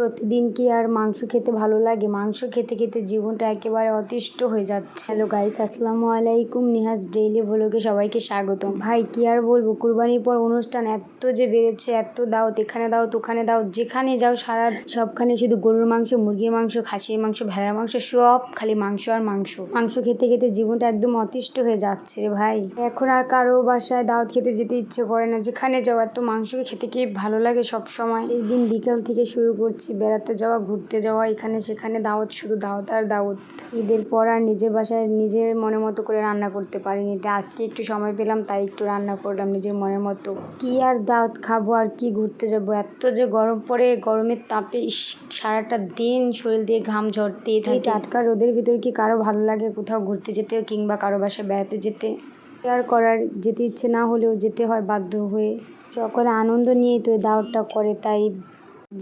প্রতিদিন কি আর মাংস খেতে ভালো লাগে? মাংস খেতে খেতে জীবনটা একেবারে অতিষ্ঠ হয়ে যাচ্ছে। হ্যালো গাইস, আসসালামু আলাইকুম। নিহাজ ডেইলি ব্লগে সবাইকে স্বাগতম। ভাই কি আর বলবো, কুরবানির পর অনুষ্ঠান এত যে বেড়েছে, এত দাওয়াত, এখানে দাওয়াত ওখানে দাওয়াত, যেখানে যাও সবখানে শুধু গরুর মাংস, মুরগির মাংস, খাসির মাংস, ভেড়ার মাংস, সব খালি মাংস আর মাংস। মাংস খেতে খেতে জীবনটা একদম অতিষ্ঠ হয়ে যাচ্ছে রে ভাই। এখন আর কারো বাসায় দাওয়াত খেতে যেতে ইচ্ছে করে না। যেখানে যাও এত মাংস খেতে কি ভালো লাগে সব সময়। এই দিন বিকাল থেকে শুরু করছি বেড়াতে যাওয়া, ঘুরতে যাওয়া, এখানে সেখানে দাওয়াত, শুধু দাওয়াত আর দাওয়াত। ঈদের পর আর নিজের বাসায় নিজের মনের মতো করে রান্না করতে পারিনি, তাই আজকে একটু সময় পেলাম, তাই একটু রান্না করলাম নিজের মনের মতো। কি আর দাওয়াত খাবো আর কি ঘুরতে যাবো, এত যে গরম পড়ে, গরমের তাপে সারাটা দিন শরীর দিয়ে ঘাম ঝরতেই থাকে। টাটকা রোদের ভিতরে কি কারো ভালো লাগে কোথাও ঘুরতে যেতে কিংবা কারো বাসায় বেড়াতে যেতে? আর করার যেতে ইচ্ছে না হলেও যেতে হয় বাধ্য হয়ে। সকলে আনন্দ নিয়েই তো এই দাওয়াতটা করে, তাই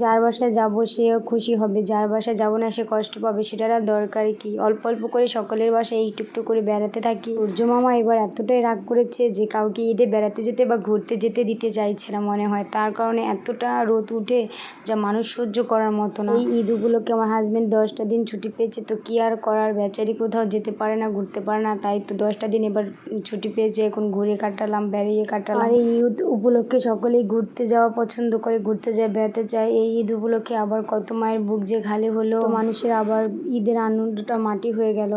যার বাসায় যাবো সেও খুশি হবে, যার বাসায় যাবো না সে কষ্ট পাবে, সেটার আর দরকার কি। অল্প অল্প করে সকলের বাসায় একটু করে বেড়াতে থাকি। সূর্য মামা এবার এতটাই রাগ করেছে যে কাউকে ঈদে বেড়াতে যেতে বা ঘুরতে যেতে দিতে চাইছে না মনে হয়। তার কারণে এতটা রোদ উঠে যা মানুষ সহ্য করার মতো না। এই ঈদ উপলক্ষে আমার হাজবেন্ড 10টা দিন ছুটি পেয়েছে, তো কি আর করার, বেচারি কোথাও যেতে পারে না, ঘুরতে পারে না, তাই তো 10টা দিন এবার ছুটি পেয়েছে, এখন ঘুরে কাটালাম, বেরিয়ে কাটালাম। আর এই ঈদ উপলক্ষে সকলেই ঘুরতে যাওয়া পছন্দ করে, ঘুরতে যায়, বেড়াতে যায়। এই ঈদ উপলক্ষে আবার কত মায়ের বুক যে খালি হলো, মানুষের আবার ঈদের আনন্দটা মাটি হয়ে গেল।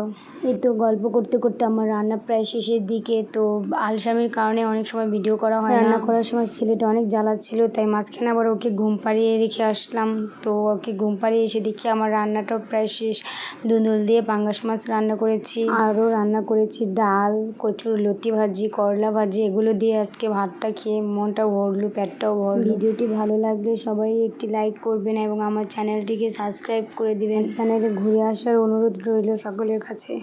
এই তো গল্প করতে করতে আমার রান্না প্রায় শেষের দিকে। তো আলসামির কারণে অনেক সময় ভিডিও করা হয় না। রান্না করার সময় ছেলেটা অনেক জ্বালাচ্ছিল, তাই মাঝখানে আবার ওকে ঘুম পাড়িয়ে রেখে আসলাম। তো ওকে ঘুম পাড়িয়ে এসে দেখি আমার রান্নাটাও প্রায় শেষ। দুন্দুল দিয়ে পাঙ্গাস মাছ রান্না করেছি, আরও রান্না করেছি ডাল, কচুর লতি ভাজি, করলা ভাজি, এগুলো দিয়ে আজকে ভাতটা খেয়ে মনটা ভরলো, পেটটাও ভরলো। ভিডিওটি ভালো লাগলে সবাই একটি লাইক করবেন এবং আমার চ্যানেলটিকে সাবস্ক্রাইব করে দিবেন। চ্যানেলে ঘুরে আসার অনুরোধ রইল সকলের কাছে।